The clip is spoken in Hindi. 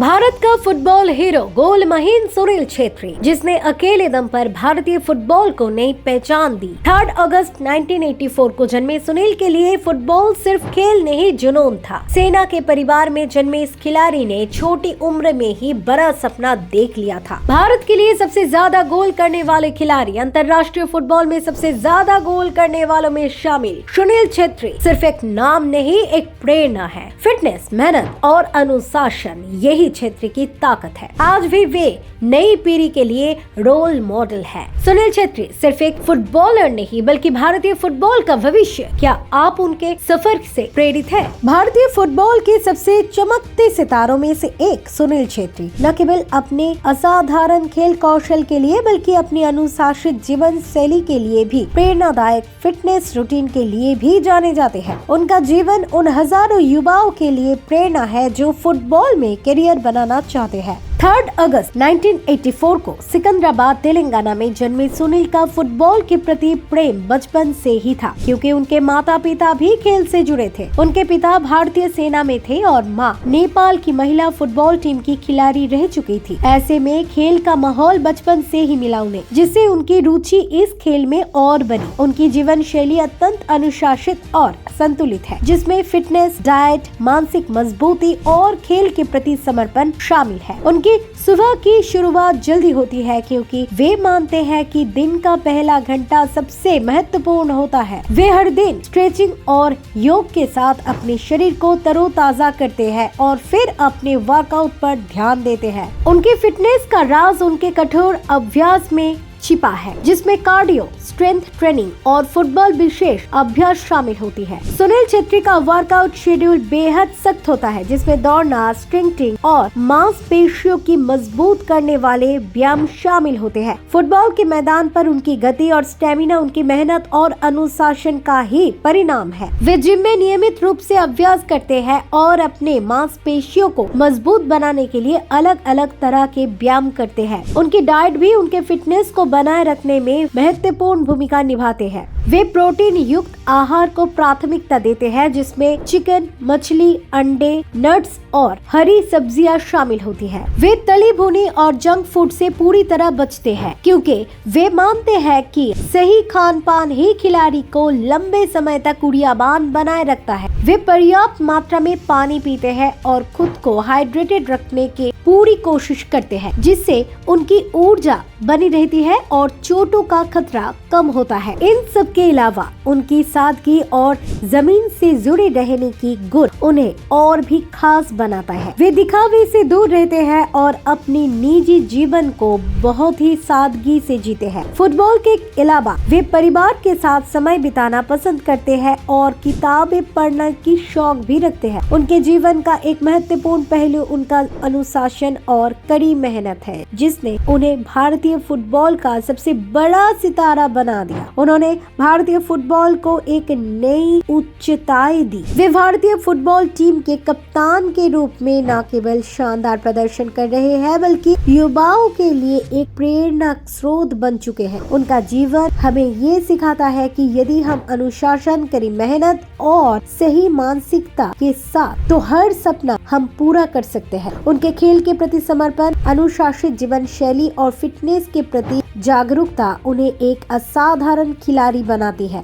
भारत का फुटबॉल हीरो गोल महीन सुनील छेत्री, जिसने अकेले दम पर भारतीय फुटबॉल को नई पहचान दी। 3 अगस्त 1984 को जन्मे सुनील के लिए फुटबॉल सिर्फ खेल नहीं जुनून था। सेना के परिवार में जन्मे इस खिलाड़ी ने छोटी उम्र में ही बड़ा सपना देख लिया था। भारत के लिए सबसे ज्यादा गोल करने वाले खिलाड़ी, अंतर्राष्ट्रीय फुटबॉल में सबसे ज्यादा गोल करने वालों में शामिल सुनील छेत्री सिर्फ एक नाम नहीं, एक प्रेरणा है। फिटनेस, मेहनत और अनुशासन, यही छेत्री की ताकत है। आज भी वे नई पीढ़ी के लिए रोल मॉडल है। सुनील छेत्री सिर्फ एक फुटबॉलर नहीं बल्कि भारतीय फुटबॉल का भविष्य। क्या आप उनके सफर से प्रेरित हैं? भारतीय फुटबॉल के सबसे चमकते सितारों में से एक सुनील छेत्री न केवल अपने असाधारण खेल कौशल के लिए बल्कि अपनी अनुशासित जीवन शैली के लिए भी, प्रेरणादायक फिटनेस रूटीन के लिए भी जाने जाते हैं। उनका जीवन उन हजारों युवाओं के लिए प्रेरणा है जो फुटबॉल में करियर बनाना चाहते हैं। 3 अगस्त 1984 को सिकंदराबाद, तेलंगाना में जन्मे सुनील का फुटबॉल के प्रति प्रेम बचपन से ही था, क्योंकि उनके माता पिता भी खेल से जुड़े थे। उनके पिता भारतीय सेना में थे और मां नेपाल की महिला फुटबॉल टीम की खिलाड़ी रह चुकी थी। ऐसे में खेल का माहौल बचपन से ही मिला उन्हें, जिससे उनकी रुचि इस खेल में और बढ़ी। उनकी जीवन शैली अत्यंत अनुशासित और संतुलित है, जिसमें फिटनेस, डाइट, मानसिक मजबूती और खेल के प्रति समर्पण शामिल है। उनकी सुबह की शुरुआत जल्दी होती है, क्योंकि वे मानते हैं कि दिन का पहला घंटा सबसे महत्वपूर्ण होता है। वे हर दिन स्ट्रेचिंग और योग के साथ अपने शरीर को तरोताजा करते हैं और फिर अपने वर्कआउट पर ध्यान देते हैं। उनकी फिटनेस का राज उनके कठोर अभ्यास में छिपा है, जिसमें कार्डियो, स्ट्रेंथ ट्रेनिंग और फुटबॉल विशेष अभ्यास शामिल होती है। सुनील छेत्री का वर्कआउट शेड्यूल बेहद सख्त होता है, जिसमें दौड़ना, स्प्रिंटिंग और मांसपेशियों की मजबूत करने वाले व्यायाम शामिल होते हैं। फुटबॉल के मैदान पर उनकी गति और स्टेमिना उनकी मेहनत और अनुशासन का ही परिणाम है। वे जिम में नियमित रूप से अभ्यास करते हैं और अपने मांसपेशियों को मजबूत बनाने के लिए अलग अलग तरह के व्यायाम करते हैं। उनकी डाइट भी उनके फिटनेस को बनाए रखने में महत्वपूर्ण भूमिका निभाते हैं। वे प्रोटीन युक्त आहार को प्राथमिकता देते हैं, जिसमें चिकन, मछली, अंडे, नट्स और हरी सब्जियां शामिल होती हैं। वे तली भुनी और जंक फूड से पूरी तरह बचते हैं, क्योंकि वे मानते हैं कि सही खान पान ही खिलाड़ी को लंबे समय तक ऊर्जावान बनाए रखता है। वे पर्याप्त मात्रा में पानी पीते हैं और खुद को हाइड्रेटेड रखने की पूरी कोशिश करते हैं, जिससे उनकी ऊर्जा बनी रहती है और चोटों का खतरा कम होता है। इन सब के अलावा उनकी सादगी और जमीन से जुड़े रहने की गुण उन्हें और भी खास बनाता है। वे दिखावे से दूर रहते हैं और अपनी निजी जीवन को बहुत ही सादगी से जीते हैं। फुटबॉल के अलावा वे परिवार के साथ समय बिताना पसंद करते हैं और किताबें पढ़ने की शौक भी रखते हैं। उनके जीवन का एक महत्वपूर्ण पहलू उनका अनुशासन और कड़ी मेहनत है, जिसने उन्हें भारतीय फुटबॉल का सबसे बड़ा सितारा बना दिया। उन्होंने भारतीय फुटबॉल को एक नई उच्चताएं दी। वे भारतीय फुटबॉल टीम के कप्तान के रूप में न केवल शानदार प्रदर्शन कर रहे हैं बल्कि युवाओं के लिए एक प्रेरणा स्रोत बन चुके हैं। उनका जीवन हमें ये सिखाता है कि यदि हम अनुशासन, कड़ी मेहनत और सही मानसिकता के साथ तो हर सपना हम पूरा कर सकते हैं। उनके खेल के प्रति समर्पण, अनुशासित जीवन शैली और फिटनेस के प्रति जागरूकता उन्हें एक असाधारण खिलाड़ी बनाती है।